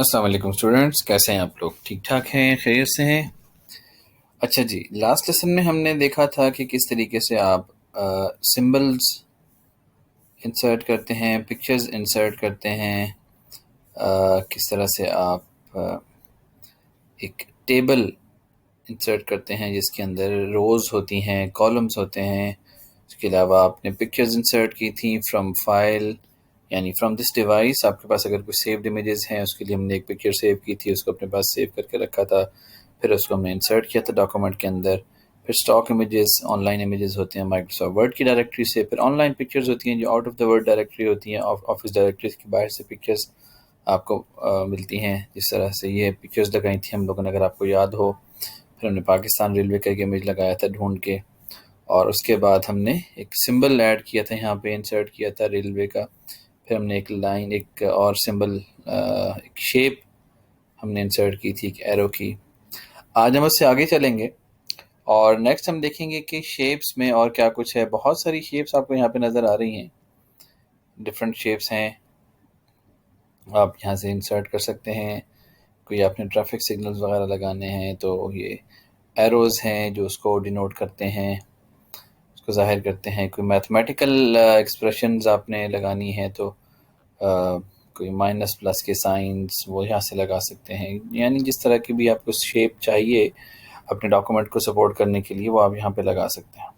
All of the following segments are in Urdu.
السلام علیکم اسٹوڈینٹس، کیسے ہیں آپ لوگ؟ ٹھیک ٹھاک ہیں؟ خیریت سے ہیں؟ اچھا جی، لاسٹ لیسن میں ہم نے دیکھا تھا کہ کس طریقے سے آپ سمبلز انسرٹ کرتے ہیں، پکچرز انسرٹ کرتے ہیں، کس طرح سے آپ ایک ٹیبل انسرٹ کرتے ہیں جس کے اندر روز ہوتی ہیں، کالمز ہوتے ہیں۔ اس کے علاوہ آپ نے پکچرز انسرٹ کی تھیں فرام فائل، یعنی فرام دس ڈیوائس۔ آپ کے پاس اگر کوئی سیوڈ امیجز ہیں، اس کے لیے ہم نے ایک پکچر سیو کی تھی، اس کو اپنے پاس سیو کر کے رکھا تھا، پھر اس کو ہم نے انسرٹ کیا تھا ڈاکومنٹ کے اندر۔ پھر stock images, on line images ہوتے ہیں مائکروسافٹ ورڈ کی ڈائریکٹری سے، پھر آن لائن پکچرز ہوتی ہیں جو out of the word directory ہوتی ہیں، آفس ڈائریکٹریز کی باہر سے پکچرز آپ کو ملتی ہیں۔ جس طرح سے یہ پکچرز لگائی تھیں ہم لوگوں نے، اگر آپ کو یاد ہو، پھر ہم نے پاکستان ریلوے کا ایک امیج لگایا تھا ڈھونڈ کے، اور اس کے بعد ہم نے ایک سمبل ایڈ کیا تھا، یہاں پہ انسرٹ کیا تھا ریلوے کا۔ پھر ہم نے ایک لائن، ایک اور سمبل، ایک شیپ ہم نے انسرٹ کی تھی، ایک ایرو کی۔ آج ہم اس سے آگے چلیں گے اور نیکسٹ ہم دیکھیں گے کہ شیپس میں اور کیا کچھ ہے۔ بہت ساری شیپس آپ کو یہاں پہ نظر آ رہی ہیں، ڈفرینٹ شیپس ہیں، آپ یہاں سے انسرٹ کر سکتے ہیں۔ کوئی آپ نے ٹریفک سگنلز وغیرہ لگانے ہیں تو یہ ایروز ہیں جو اس کو ڈینوٹ کرتے ہیں، اس کو ظاہر کرتے ہیں۔ کوئی میتھمیٹیکل ایکسپریشنز آپ نے لگانی ہے تو کوئی مائنس پلس کے سائنس وہ یہاں سے لگا سکتے ہیں، یعنی جس طرح کی بھی آپ کو شیپ چاہیے اپنے ڈاکومنٹ کو سپورٹ کرنے کے لیے وہ آپ یہاں پہ لگا سکتے ہیں،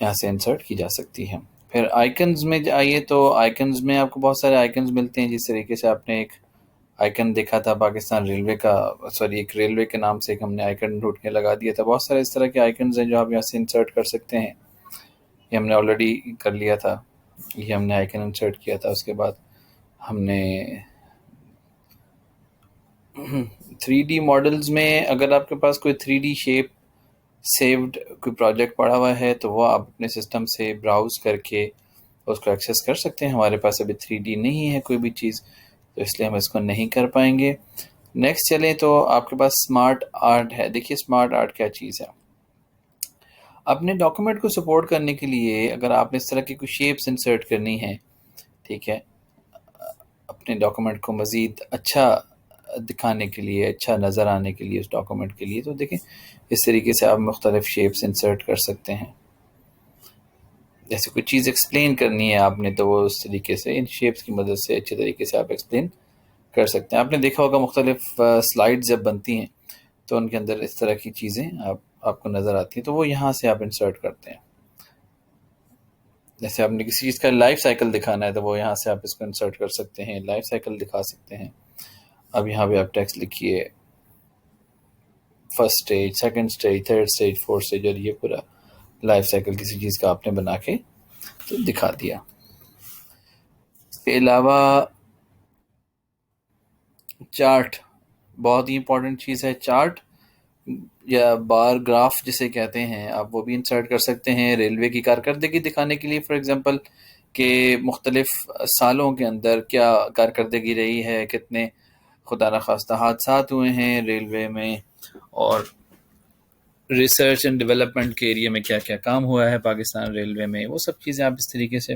یہاں سے انسرٹ کی جا سکتی ہے۔ پھر آئیکنز میں آئیے تو آئیکنز میں آپ کو بہت سارے آئیکنز ملتے ہیں۔ جس طریقے سے آپ نے ایک آئیکن دیکھا تھا پاکستان ریلوے کا، سوری ایک ریلوے کے نام سے ایک ہم نے آئیکن ڈھونڈ کے لگا دیا تھا۔ بہت سارے اس طرح کے آئیکنز ہیں جو آپ یہاں سے انسرٹ کر سکتے ہیں۔ یہ ہم نے آلریڈی کر لیا تھا، یہ ہم نے آئیکن انسرٹ کیا تھا۔ اس کے بعد ہم نے 3D ماڈلز میں اگر آپ کے پاس کوئی 3D شیپ سیوڈ کوئی پروجیکٹ پڑا ہوا ہے تو وہ آپ اپنے سسٹم سے براؤز کر کے اس کو ایکسیس کر سکتے ہیں۔ ہمارے پاس ابھی 3D نہیں ہے کوئی بھی چیز، تو اس لیے ہم اس کو نہیں کر پائیں گے۔ نیکسٹ چلیں تو آپ کے پاس اسمارٹ آرٹ ہے۔ دیکھیے اسمارٹ آرٹ کیا چیز ہے۔ اپنے ڈاکومنٹ کو سپورٹ کرنے کے لیے اگر آپ نے اس طرح کی کوئی شیپس انسرٹ کرنی ہے، ٹھیک ہے، اپنے ڈاکومنٹ کو مزید اچھا دکھانے کے لیے، اچھا نظر آنے کے لیے اس ڈاکومنٹ کے لیے، تو دیکھیں اس طریقے سے آپ مختلف شیپس انسرٹ کر سکتے ہیں۔ جیسے کوئی چیز ایکسپلین کرنی ہے آپ نے تو وہ اس طریقے سے ان شیپس کی مدد سے اچھے طریقے سے آپ ایکسپلین کر سکتے ہیں۔ آپ نے دیکھا ہوگا مختلف سلائڈز جب بنتی ہیں تو ان کے اندر اس طرح کی چیزیں آپ کو نظر آتی ہیں، تو وہ یہاں سے آپ انسرٹ کرتے ہیں۔ جیسے آپ نے کسی چیز کا لائف سائیکل دکھانا ہے تو وہ یہاں سے آپ اس کو انسرٹ کر سکتے ہیں، لائف سائیکل دکھا سکتے ہیں۔ اب یہاں پہ آپ ٹیکسٹ لکھیے first stage, second stage, third stage, fourth stage, اور یہ پورا لائف سائیکل کسی چیز کا آپ نے بنا کے تو دکھا دیا۔ اس کے علاوہ چارٹ بہت ہی امپورٹنٹ چیز ہے۔ چارٹ یا بار گراف جسے کہتے ہیں، آپ وہ بھی انسرٹ کر سکتے ہیں ریلوے کی کارکردگی دکھانے کے لیے۔ فار ایگزامپل کہ مختلف سالوں کے اندر کیا کارکردگی رہی ہے، کتنے خدا نخواستہ حادثات ہوئے ہیں ریلوے میں، اور ریسرچ اینڈ ڈیولپمنٹ کے ایریا میں کیا کیا کام ہوا ہے پاکستان ریلوے میں، وہ سب چیزیں آپ اس طریقے سے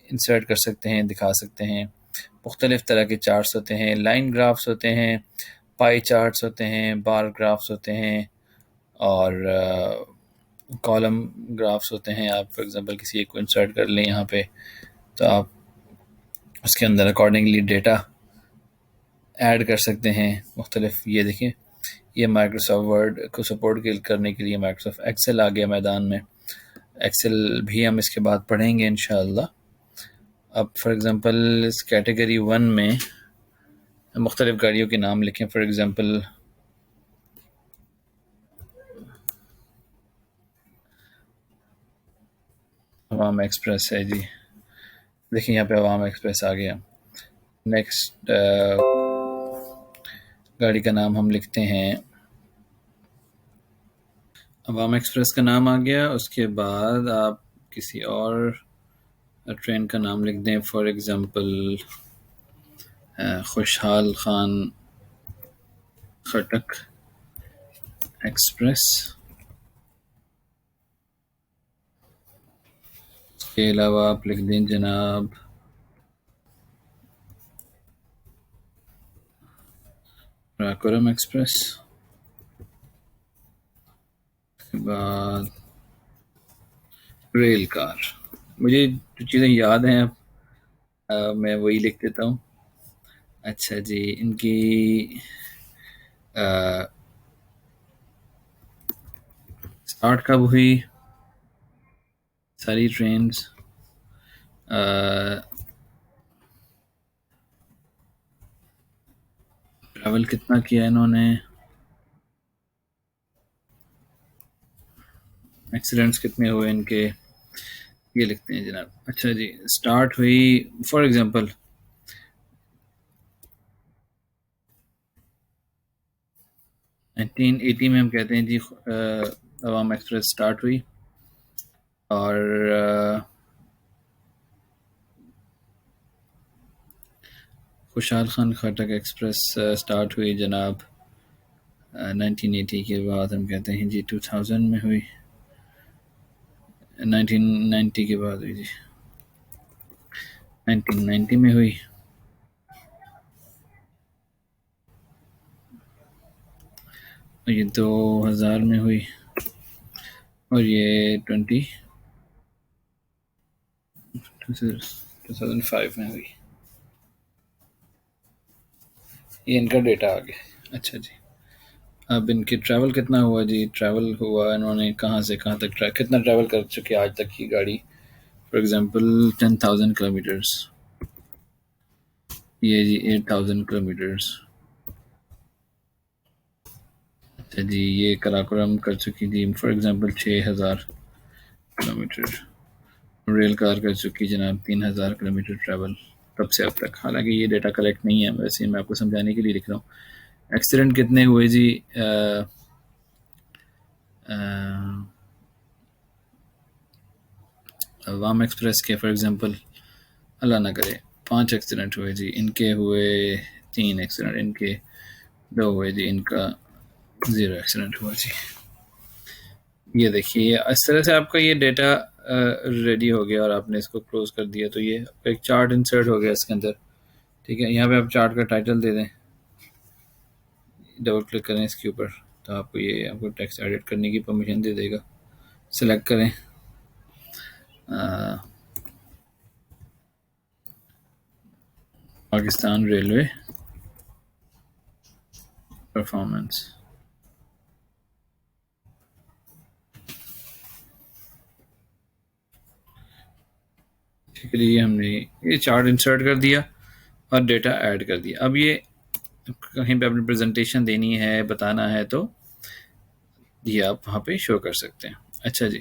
انسرٹ کر سکتے ہیں، دکھا سکتے ہیں۔ مختلف طرح کے چارٹس ہوتے ہیں، لائن گرافس ہوتے ہیں، پائی چارٹس ہوتے ہیں، بار گرافس ہوتے ہیں، اور کالم گرافس ہوتے ہیں۔ آپ فار ایگزامپل کسی ایک کو انسرٹ کر لیں یہاں پہ تو آپ اس کے اندر اکارڈنگلی ڈیٹا ایڈ کر سکتے ہیں مختلف۔ یہ دیکھیں، یہ مائکروسافٹ ورڈ کو سپورٹ کرنے کے لیے مائکروسافٹ ایکسل آ گیا میدان میں۔ ایکسل بھی ہم اس کے بعد پڑھیں گے انشاءاللہ۔ اب فار ایگزامپل اس کیٹیگری 1 میں مختلف گاڑیوں کے نام لکھیں۔ فار ایگزامپل عوام ایکسپریس ہے، جی دیکھیں یہاں پہ عوام ایکسپریس آ گیا۔ نیکسٹ گاڑی کا نام ہم لکھتے ہیں، عوام ایکسپریس کا نام آ گیا۔ اس کے بعد آپ کسی اور ٹرین کا نام لکھ دیں، for example Khushal Khan Khattak express. اس کے علاوہ آپ لکھ دیں جناب کراکورم ایکسپریس کے بعد ریل کار. مجھے جو چیزیں یاد ہیں میں وہی لکھ دیتا ہوں. اچھا جی، ان کی اسٹارٹ کب ہوئی ساری ٹرینز، ٹریول کتنا کیا انہوں نے، ایکسیڈنٹس کتنے ہوئے ان کے، یہ لکھتے ہیں جناب. اچھا جی، اسٹارٹ ہوئی فار ایگزامپل 1980 میں ہم کہتے ہیں جی عوام ایکسپریس اسٹارٹ ہوئی، اور خوشحال خان خٹک ایکسپریس اسٹارٹ ہوئی جناب 1980 کے بعد ہم کہتے ہیں جی 2000 میں ہوئی، 1990 کے بعد ہوئی جی 1990 میں ہوئی. اور یہ 2000 میں ہوئی، اور یہ 2005 میں ہوئی. یہ ان کا ڈیٹا آ گیا. اچھا جی، اب ان کے ٹریول کتنا ہوا جی. ٹریول ہوا انہوں نے کہاں سے کہاں تک کتنا ٹریول کر چکے آج تک کی گاڑی. فار ایگزامپل 10,000 کلو میٹرس، یہ جی 8,000 کلو میٹرس. اچھا جی، یہ کراکورم کر چکی تھی for example 6,000 kilometre. Rail car کر چکی جناب 3,000 کلو میٹر ٹریول تب سے اب تک. حالانکہ یہ ڈیٹا کلیکٹ نہیں ہے، ویسے میں آپ کو سمجھانے کے لیے لکھ رہا ہوں. ایکسیڈنٹ کتنے ہوئے جی، عوام ایکسپریس کے فار ایگزامپل اللہ نہ کرے 5 ایکسیڈنٹ ہوئے جی. ان کے ہوئے 3 ایکسیڈنٹ، ان کے 2 ہوئے جی، ان کا 0 ایکسیڈنٹ ہوا جی. یہ دیکھیے اس طرح سے آپ کا یہ ڈیٹا ریڈی ہو گیا اور آپ نے اس کو کلوز کر دیا. تو یہ ایک چارٹ انسرٹ ہو گیا اس کے اندر. ٹھیک ہے، یہاں پہ آپ چارٹ کا ٹائٹل دے دیں، ڈبل کلک کریں اس کے اوپر تو آپ کو یہ آپ کو ٹیکسٹ ایڈٹ کرنے کی پرمیشن دے دے گا. سلیکٹ کریں پاکستان ریلوے پرفارمنس. ٹھیک ہے جی، ہم نے یہ چارٹ انسرٹ کر دیا اور ڈیٹا ایڈ کر دیا. اب یہ کہیں پہ اپنی پریزنٹیشن دینی ہے، بتانا ہے، تو یہ آپ وہاں پہ شو کر سکتے ہیں. اچھا جی،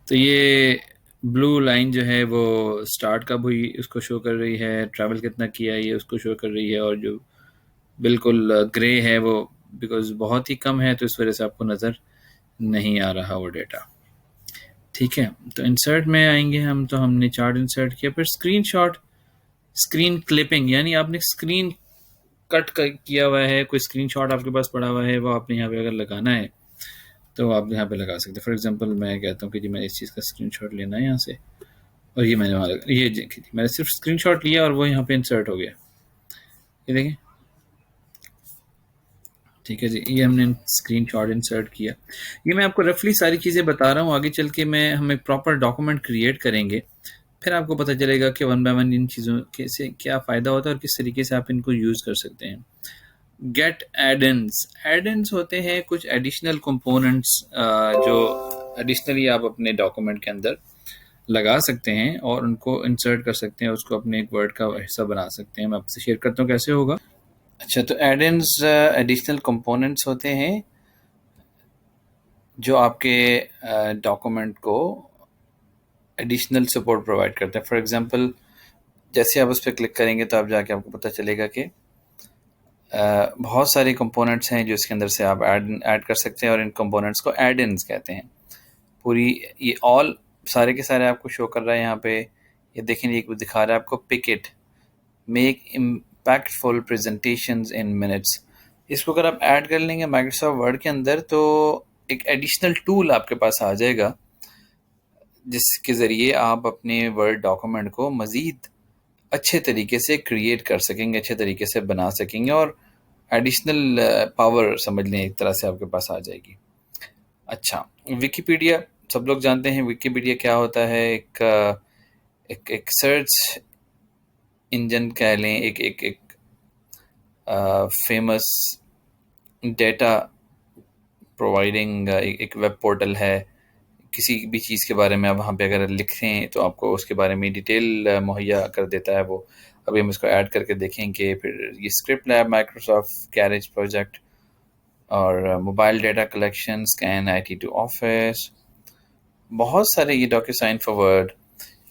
تو یہ بلو لائن جو ہے وہ سٹارٹ کب ہوئی اس کو شو کر رہی ہے، ٹریول کتنا کیا یہ اس کو شو کر رہی ہے، اور جو بالکل گرے ہے وہ بیکاز بہت ہی کم ہے تو اس وجہ سے آپ کو نظر نہیں آ رہا وہ ڈیٹا. ٹھیک ہے، تو انسرٹ میں آئیں گے ہم. تو ہم نے چارٹ انسرٹ کیا، پھر اسکرین شاٹ، اسکرین کلپنگ، یعنی آپ نے اسکرین کٹ کیا ہوا ہے، کوئی اسکرین شاٹ آپ کے پاس پڑا ہوا ہے، وہ آپ نے یہاں پہ اگر لگانا ہے تو آپ یہاں پہ لگا سکتے ہیں. فار ایگزامپل میں کہتا ہوں کہ جی میں اس چیز کا اسکرین شاٹ لینا ہے یہاں سے، اور یہ میں نے وہاں یہ دیکھی تھی، میں نے صرف اسکرین شاٹ لیا اور وہ یہاں پہ انسرٹ ہو گیا. یہ دیکھیں، ٹھیک ہے جی، یہ ہم نے اسکرین شاٹ انسرٹ کیا. یہ میں آپ کو رفلی ساری چیزیں بتا رہا ہوں، آگے چل کے میں ہم ایک پراپر ڈاکومنٹ کریٹ کریں گے، پھر آپ کو پتہ چلے گا کہ ون بائی ون ان چیزوں سے کیا فائدہ ہوتا ہے اور کس طریقے سے آپ ان کو یوز کر سکتے ہیں. گیٹ ایڈنس، ایڈنس ہوتے ہیں کچھ ایڈیشنل کمپوننٹس جو ایڈیشنلی آپ اپنے ڈاکومنٹ کے اندر لگا سکتے ہیں اور ان کو انسرٹ کر سکتے ہیں، اس کو اپنے ایک ورڈ کا حصہ بنا سکتے ہیں. میں آپ سے شیئر کرتا ہوں کیسے ہوگا. اچھا، تو ایڈنس ایڈیشنل کمپوننٹس ہوتے ہیں جو آپ کے ڈاکومنٹ کو ایڈیشنل سپورٹ پرووائڈ کرتے ہیں. فار ایگزامپل جیسے آپ اس پہ کلک کریں گے تو آپ جا کے آپ کو پتہ چلے گا کہ بہت سارے کمپوننٹس ہیں جو اس کے اندر سے آپ ایڈ کر سکتے ہیں، اور ان کمپوننٹس کو ایڈ انز کہتے ہیں. پوری یہ آل سارے کے سارے آپ کو شو کر رہا ہے یہاں پہ. یہ دیکھیں، یہ دکھا رہا ہے آپ کو pick it, make impactful presentations in minutes. اس کو اگر آپ ایڈ کر لیں گے مائکروسافٹ ورڈ کے اندر تو ایک ایڈیشنل ٹول آپ کے پاس آ جائے گا جس کے ذریعے آپ اپنے ورڈ ڈاکومنٹ کو مزید اچھے طریقے سے کریٹ کر سکیں گے، اچھے طریقے سے بنا سکیں گے. اور ایڈیشنل پاور سمجھ لیں ایک طرح سے آپ کے پاس آ جائے گی. اچھا، ویکیپیڈیا سب لوگ جانتے ہیں. ویکیپیڈیا کیا ہوتا ہے؟ ایک سرچ انجن کہہ لیں، ایک فیمس ڈیٹا پرووائڈنگ ایک ویب پورٹل ہے. کسی بھی چیز کے بارے میں آپ وہاں پہ اگر لکھیں تو آپ کو اس کے بارے میں ڈیٹیل مہیا کر دیتا ہے وہ. ابھی ہم اس کو ایڈ کر کے دیکھیں گے. پھر یہ script lab, Microsoft garage project, اور mobile data collection, scan IT2 office, بہت سارے یہ ڈاکیو سائن فار ورڈ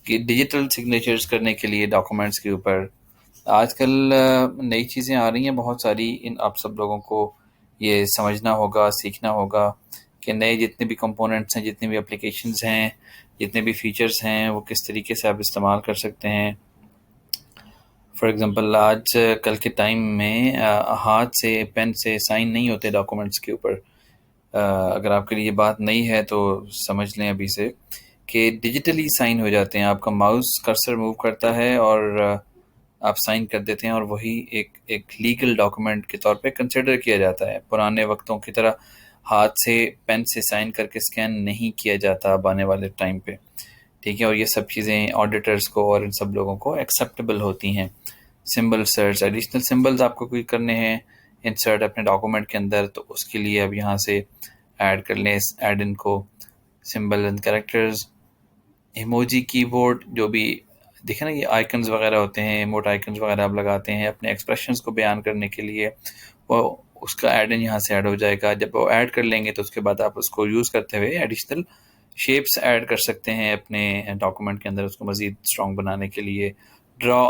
کہ ڈیجیٹل سگنیچرز کرنے کے لیے ڈاکومنٹس کے اوپر. آج کل نئی چیزیں آ رہی ہیں بہت ساری. آپ سب لوگوں کو یہ سمجھنا ہوگا، سیکھنا ہوگا کہ نئے جتنے بھی کمپوننٹس ہیں، جتنے بھی اپلیکیشنز ہیں، جتنے بھی فیچرز ہیں، وہ کس طریقے سے آپ استعمال کر سکتے ہیں. فار ایگزامپل آج کل کے ٹائم میں ہاتھ سے، پین سے سائن نہیں ہوتے ڈاکومنٹس کے اوپر. اگر آپ کے لیے یہ بات نئی ہے تو سمجھ لیں ابھی سے کہ ڈیجیٹلی سائن ہو جاتے ہیں. آپ کا ماؤس کرسر موو کرتا ہے اور آپ سائن کر دیتے ہیں، اور وہی ایک لیگل ڈاکومنٹ کے طور پہ کنسیڈر کیا جاتا ہے. پرانے وقتوں کی طرح ہاتھ سے، پین سے سائن کر کے اسکین نہیں کیا جاتا اب آنے والے ٹائم پہ. ٹھیک ہے، اور یہ سب چیزیں آڈیٹرز کو اور ان سب لوگوں کو ایکسیپٹیبل ہوتی ہیں. سمبل سرچ، ایڈیشنل سمبلز آپ کو کوئی کرنے ہیں انسرٹ اپنے ڈاکومنٹ کے اندر، تو اس کے لیے اب یہاں سے ایڈ کر لیں اس ایڈ ان کو. سمبل اینڈ کریکٹرز، ایموجی کی بورڈ، جو بھی دیکھیں نا یہ آئیکنز وغیرہ ہوتے ہیں، ایموٹ آئیکنز وغیرہ آپ لگاتے ہیں اپنے ایکسپریشنز کو بیان کرنے کے لیے، وہ اس کا ایڈ ان یہاں سے ایڈ ہو جائے گا. جب وہ ایڈ کر لیں گے تو اس کے بعد آپ اس کو یوز کرتے ہوئے ایڈیشنل شیپس ایڈ کر سکتے ہیں اپنے ڈاکومنٹ کے اندر اس کو مزید اسٹرانگ بنانے کے لیے. ڈرا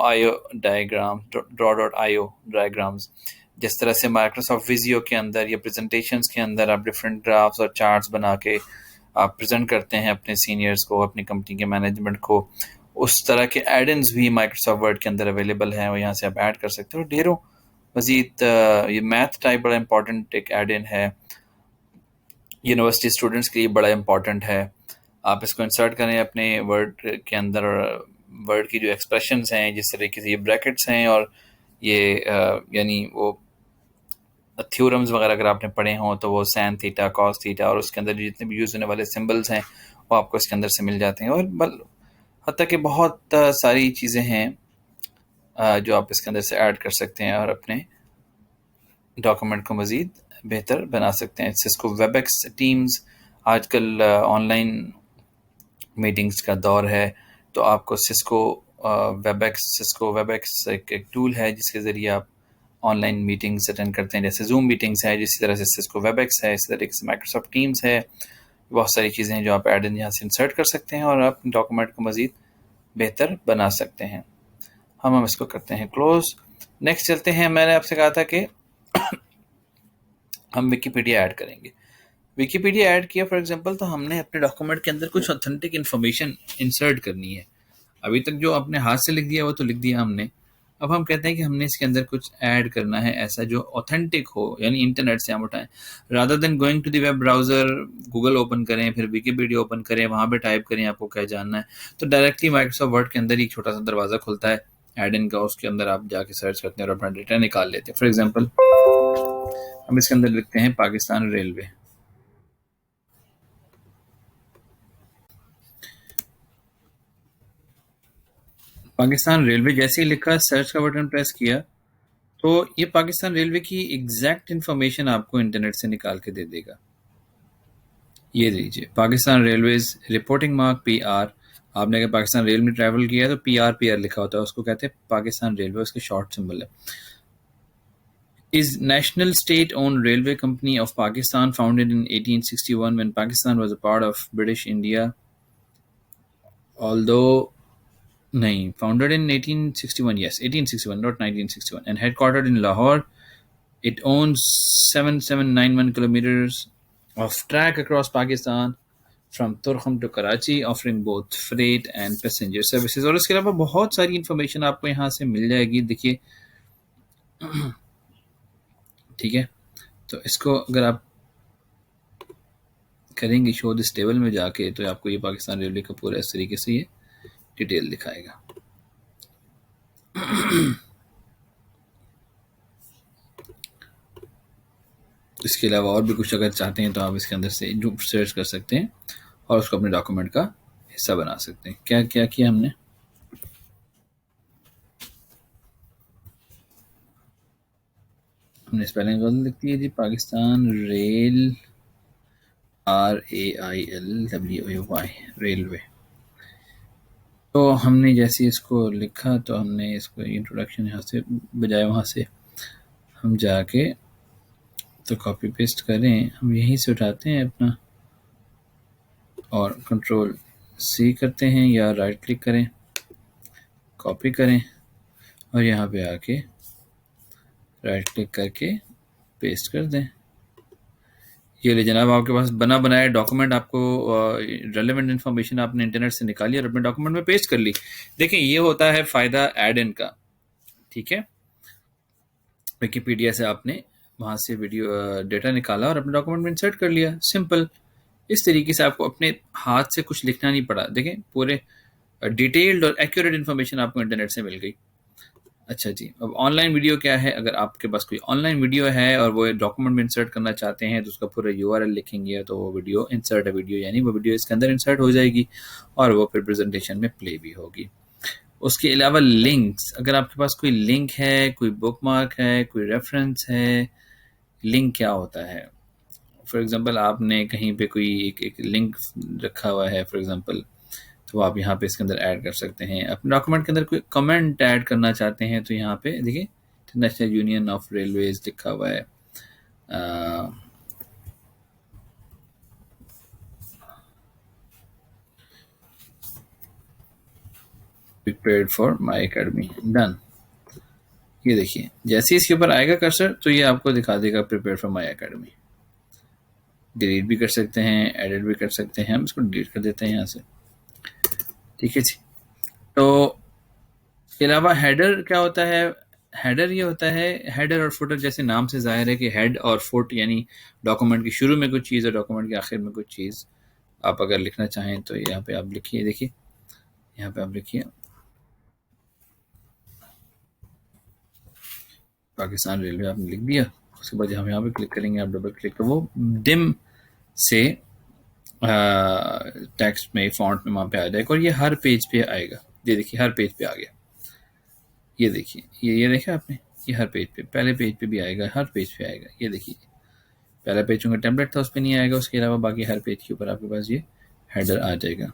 ڈاٹ آئی او ڈائیگرامز، جس طرح سے مائکروسافٹ ویزیو کے اندر یا پریزنٹیشنز کے اندر آپ ڈفرینٹ گرافس اور چارٹس بنا کے آپ پریزنٹ کرتے ہیں اپنے سینئرز کو، اپنی کمپنی کے مینجمنٹ کو، اس طرح کے ایڈ انز بھی مائکروسافٹ ورڈ کے اندر اویلیبل ہیں، وہ یہاں سے آپ ایڈ کر سکتے ہو. ڈھیروں مزید یہ میتھ ٹائپ بڑا امپورٹنٹ ایک ایڈ ان ہے، یونیورسٹی اسٹوڈنٹس کے لیے بڑا امپورٹنٹ ہے. آپ اس کو انسرٹ کریں اپنے ورڈ کے اندر، ورڈ کی جو ایکسپریشنز ہیں، جس طریقے سے یہ بریکٹس ہیں، اور یہ یعنی وہ تھیورمز وغیرہ اگر آپ نے پڑھے ہوں تو وہ سین تھیٹا، کاس تھیٹا، اور اس کے اندر جتنے بھی یوز ہونے والے سمبلز ہیں وہ آپ کو اس کے اندر سے مل جاتے ہیں. اور حتیٰ کہ بہت ساری چیزیں ہیں جو آپ اس کے اندر سے ایڈ کر سکتے ہیں اور اپنے ڈاکومنٹ کو مزید بہتر بنا سکتے ہیں. سسکو ویب ایکس ٹیمز، آج کل آن لائن میٹنگز کا دور ہے، تو آپ کو سسکو ویب ایکس ایک ٹول ہے جس کے ذریعے آپ آن لائن میٹنگز اٹینڈ کرتے ہیں، جیسے زوم میٹنگز ہے، جسی طرح سے سسکو ویب ایکس ہے، اسی طرح سے مائکروسافٹ ٹیمز ہے. بہت ساری چیزیں ہیں جو آپ ایڈ ان یہاں سے انسرٹ کر سکتے ہیں اور آپ ڈاکومنٹ کو مزید بہتر بنا سکتے ہیں. ہم اس کو کرتے ہیں کلوز. نیکسٹ چلتے ہیں. میں نے آپ سے کہا تھا کہ ہم ویکیپیڈیا ایڈ کریں گے. ویکیپیڈیا ایڈ کیا فار ایگزامپل، تو ہم نے اپنے ڈاکومنٹ کے اندر کچھ اوتھینٹک انفارمیشن انسرٹ کرنی ہے. ابھی تک جو اپنے ہاتھ سے لکھ دیا وہ تو لکھ دیا ہم نے. اب ہم کہتے ہیں کہ ہم نے اس کے اندر کچھ ایڈ کرنا ہے ایسا جو اوتھینٹک ہو، یعنی انٹرنیٹ سے ہم اٹھائیں، rather than going to the web browser, Google open کریں، پھر ویکیپیڈیا اوپن کریں، وہاں پہ ٹائپ کریں آپ کو کیا جاننا ہے، تو ڈائریکٹلی مائکروسافٹ ورڈ کے اندر ایک چھوٹا سا دروازہ کھلتا ہے ایڈ ان کا، اس کے اندر آپ جا کے سرچ کرتے ہیں اور اپنا ڈیٹا نکال لیتے ہیں. فار ایگزامپل ہم اس کے اندر لکھتے ہیں پاکستان ریلوے. پاکستان ریلوے جیسے ہی لکھا، سرچ کا بٹن پریس کیا، تو یہ پاکستان ریلوے کی ایگزیکٹ انفارمیشن آپ کو انٹرنیٹ سے نکال کے دے دے گا. یہ دیجیے Pakistan railways reporting mark PR. آپ نے اگر پاکستان ریل میں ٹریول کیا تو PR لکھا ہوتا ہے، اس کو کہتے ہیں پاکستان ریلوے، اس کے شارٹ سمبل ہے. is national state-owned railway company of Pakistan founded in 1861 when Pakistan was a part of British India. Although نہیں, founded in 1861, yes, 1861, not 1961, and headquartered in Lahore. It owns 7791 kilometers of track across Pakistan from Turkham to Karachi, offering both freight and passenger services. اور اس کے علاوہ بہت ساری انفارمیشن آپ کو یہاں سے مل جائے گی. دیکھیے ٹھیک ہے، تو اس کو اگر آپ کریں گے شو دس ٹیبل میں جا کے، تو آپ کو یہ پاکستان ریلوے کا پورا اس طریقے سے یہ ڈیٹیل دکھائے گا. اس کے علاوہ اور بھی کچھ اگر چاہتے ہیں تو آپ اس کے اندر سے جو سرچ کر سکتے ہیں اور اس کو اپنے ڈاکومنٹ کا حصہ بنا سکتے ہیں. کیا کیا ہم نے؟ ہم نے اسپیلنگ غلط لکھ دی ہے جی. Pakistan rail RAILWAY railway. تو ہم نے جیسے اس کو لکھا تو ہم نے اس کو انٹروڈکشن یہاں سے بجائے وہاں سے ہم جا کے تو کاپی پیسٹ کریں. ہم یہیں سے اٹھاتے ہیں اپنا اور کنٹرول C کرتے ہیں یا رائٹ کلک کریں, کاپی کریں اور یہاں پہ آ کے رائٹ کلک کر کے پیسٹ کر دیں. یہ لے جناب آپ کے پاس بنا بنایا ڈاکومنٹ, آپ کو ریلیونٹ انفارمیشن آپ نے انٹرنیٹ سے نکالی اور اپنے ڈاکومنٹ میں پیسٹ کر لی. دیکھیں یہ ہوتا ہے فائدہ ایڈ ان کا. ٹھیک ہے, ویکیپیڈیا سے آپ نے وہاں سے ویڈیو ڈیٹا نکالا اور اپنے ڈاکومنٹ میں انسرٹ کر لیا. سمپل. اس طریقے سے آپ کو اپنے ہاتھ سے کچھ لکھنا نہیں پڑا. دیکھیں پورے ڈیٹیلڈ اور ایکوریٹ انفارمیشن آپ کو انٹرنیٹ سے مل گئی. اچھا جی, اب آن لائن ویڈیو کیا ہے؟ اگر آپ کے پاس کوئی آن لائن ویڈیو ہے اور وہ ڈاکومنٹ میں انسرٹ کرنا چاہتے ہیں تو اس کا پورا URL لکھیں گے تو وہ ویڈیو انسرٹ ہے ویڈیو, یعنی وہ ویڈیو اس کے اندر انسرٹ ہو جائے گی اور وہ پھر پریزنٹیشن میں پلے بھی ہوگی. اس کے علاوہ لنکس, اگر آپ کے پاس کوئی لنک ہے, کوئی بک مارک ہے, کوئی ریفرنس ہے. لنک کیا ہوتا ہے؟ فار ایگزامپل آپ نے کہیں پہ کوئی ایک لنک رکھا ہوا ہے فار ایگزامپل, تو آپ یہاں پہ اس کے اندر ایڈ کر سکتے ہیں. اپنے ڈاکومنٹ کے اندر کوئی کمنٹ ایڈ کرنا چاہتے ہیں تو یہاں پہ دیکھیں انٹرنیشنل یونین آف ریلویز لکھا ہوا ہے. prepared for my academy done. یہ دیکھیے جیسے اس کے اوپر آئے گا کرسر تو یہ آپ کو دکھا دے گا prepared for my academy. Delete بھی کر سکتے ہیں, ایڈٹ بھی کر سکتے ہیں. ہم اس کو ڈیلیٹ کر دیتے ہیں یہاں سے. ٹھیک ہے جی. تو اس کے علاوہ ہیڈر کیا ہوتا ہے؟ ہیڈر یہ ہوتا ہے, ہیڈر اور فوٹر جیسے نام سے ظاہر ہے کہ ہیڈ اور فوٹ یعنی ڈاکومنٹ کے شروع میں کچھ چیز اور ڈاکومنٹ کے آخر میں کچھ چیز آپ اگر لکھنا چاہیں تو یہاں پہ آپ لکھیے. دیکھیے یہاں پہ آپ لکھیے پاکستان ریلوے, آپ نے لکھ دیا. اس کے بعد ہم یہاں پہ کلک کریں گے, آپ ڈبل کلک تو وہ ڈم سے ٹیکسٹ میں فونٹ میں وہاں پہ آ جائے گا اور یہ ہر پیج پہ آئے گا. یہ دیکھیے ہر پیج پہ آ گیا. یہ دیکھیے یہ دیکھا آپ نے, یہ ہر پیج پہ, پہلے پیج پہ بھی آئے گا, ہر پیج پہ آئے گا. یہ دیکھیے پہلا پیج چونکہ ٹیمپلیٹ تھا اس پہ نہیں آئے گا, اس کے علاوہ باقی ہر پیج کے اوپر آپ کے پاس یہ ہیڈر آ جائے گا.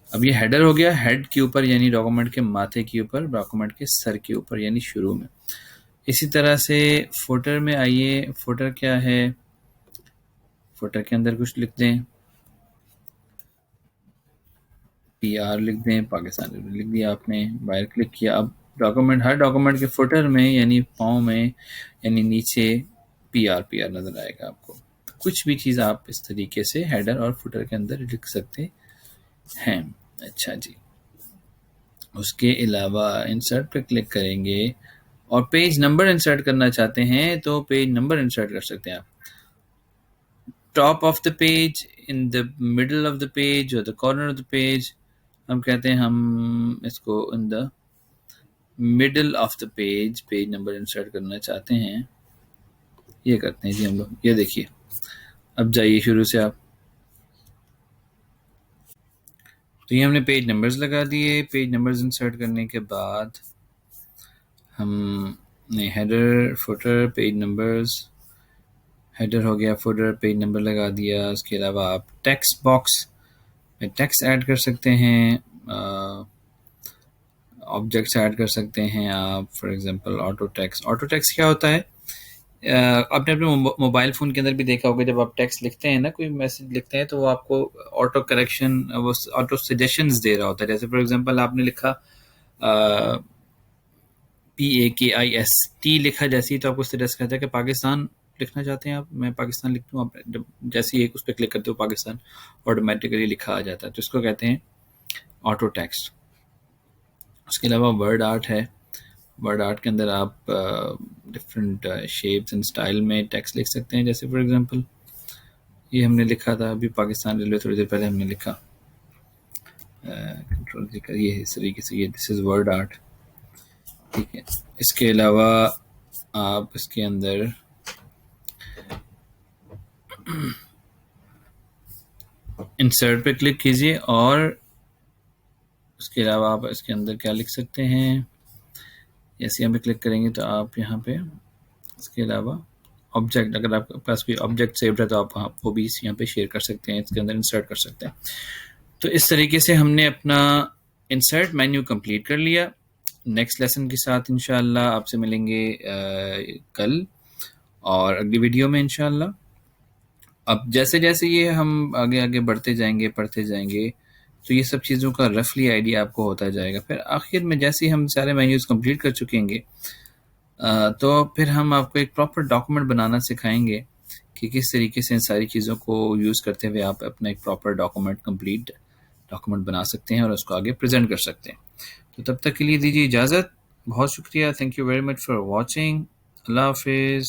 اب یہ ہیڈر ہو گیا ہیڈ کے اوپر یعنی ڈاکومنٹ کے ماتھے کے اوپر, ڈاکومنٹ کے سر کے اوپر یعنی شروع میں. اسی طرح سے فوٹر میں آئیے. فوٹر کیا ہے؟ فوٹر کے اندر کچھ لکھ دیں, PR لکھ دیں, پاکستان لکھ دیا آپ نے, باہر کلک کیا. اب ڈاکومنٹ, ہر ڈاکومنٹ کے فوٹر میں یعنی پاؤں میں یعنی نیچے PR نظر آئے گا آپ کو. کچھ بھی چیز آپ اس طریقے سے ہیڈر اور فوٹر کے اندر لکھ سکتے ہیں. اچھا جی, اس کے علاوہ انسرٹ پہ کلک کریں گے اور پیج نمبر انسرٹ کرنا چاہتے ہیں تو پیج نمبر انسرٹ کر سکتے ہیں آپ. Top of the page, in the middle of the page اور the corner of the page. ہم کہتے ہیں ہم اس کو in the middle of the page page number insert کرنا چاہتے ہیں. یہ کرتے ہیں جی ہم لوگ. یہ دیکھیے اب جائیے شروع سے آپ, تو یہ ہم نے پیج نمبرز لگا دیے. پیج نمبرز انسرٹ کرنے کے بعد ہم نے header footer page numbers, header ہو گیا, فوٹر پیج نمبر لگا دیا. اس کے علاوہ آپ ٹیکسٹ باکس میں ٹیکسٹ ایڈ کر سکتے ہیں, آبجیکٹس ایڈ کر سکتے ہیں آپ. For example auto text. Auto text کیا ہوتا ہے؟ آپ نے اپنے موبائل فون کے اندر بھی دیکھا ہوگا, جب آپ ٹیکسٹ لکھتے ہیں نا, کوئی میسج لکھتے ہیں تو وہ آپ کو آٹو کریکشن, وہ آٹو سجیشنز دے رہا ہوتا ہے. جیسے فار ایگزامپل آپ نے لکھا PAKIST لکھا, جیسے ہی تو آپ کو سجیسٹ کرتا ہے کہ پاکستان لکھنا چاہتے ہیں آپ, میں پاکستان لکھ دوں. آپ جیسے ہی اس پہ کلک کرتے ہو پاکستان آٹومیٹیکلی لکھا آ جاتا ہے. تو اس کو کہتے ہیں آٹو ٹیکسٹ. اس کے علاوہ ورڈ آرٹ ہے. ورڈ آرٹ کے اندر آپ ڈفرینٹ شیپس اینڈ اسٹائل میں ٹیکسٹ لکھ سکتے ہیں. جیسے فار ایگزامپل یہ ہم نے لکھا تھا ابھی پاکستان ریلوے, تھوڑی دیر پہلے ہم نے لکھا کنٹرول لکھا, یہ اس طریقے سے, یہ دس از ورڈ آرٹ. ٹھیک ہے. اس کے علاوہ آپ اس کے اندر انسرٹ پہ کلک کیجیے اور اس کے علاوہ آپ اس کے اندر کیا لکھ سکتے ہیں، جیسے یہاں پہ کلک کریں گے تو آپ یہاں پہ اس کے علاوہ آبجیکٹ، اگر آپ کے پاس کوئی آبجیکٹ سیوڈ ہے تو آپ وہ بھی یہاں پہ شیئر کر سکتے ہیں، اس کے اندر انسرٹ کر سکتے ہیں۔ تو اس طریقے سے ہم نے اپنا انسرٹ مینیو کمپلیٹ کر لیا۔ نیکسٹ لیسن کے ساتھ انشاءاللہ آپ سے ملیں گے کل اور اگلی ویڈیو میں انشاءاللہ۔ اب جیسے جیسے یہ ہم آگے آگے بڑھتے جائیں گے، پڑھتے جائیں گے، تو یہ سب چیزوں کا رفلی آئیڈیا آپ کو ہوتا جائے گا۔ پھر آخر میں جیسے ہی ہم سارے مینیوز کمپلیٹ کر چکیں گے تو پھر ہم آپ کو ایک پراپر ڈاکومنٹ بنانا سکھائیں گے کہ کس طریقے سے ان ساری چیزوں کو یوز کرتے ہوئے آپ اپنا ایک پراپر ڈاکومنٹ، کمپلیٹ ڈاکومنٹ بنا سکتے ہیں اور اس کو آگے پریزنٹ کر سکتے ہیں۔ تو تب تک کے لیے دیجیے اجازت، بہت شکریہ، thank you very much for watching, اللہ حافظ۔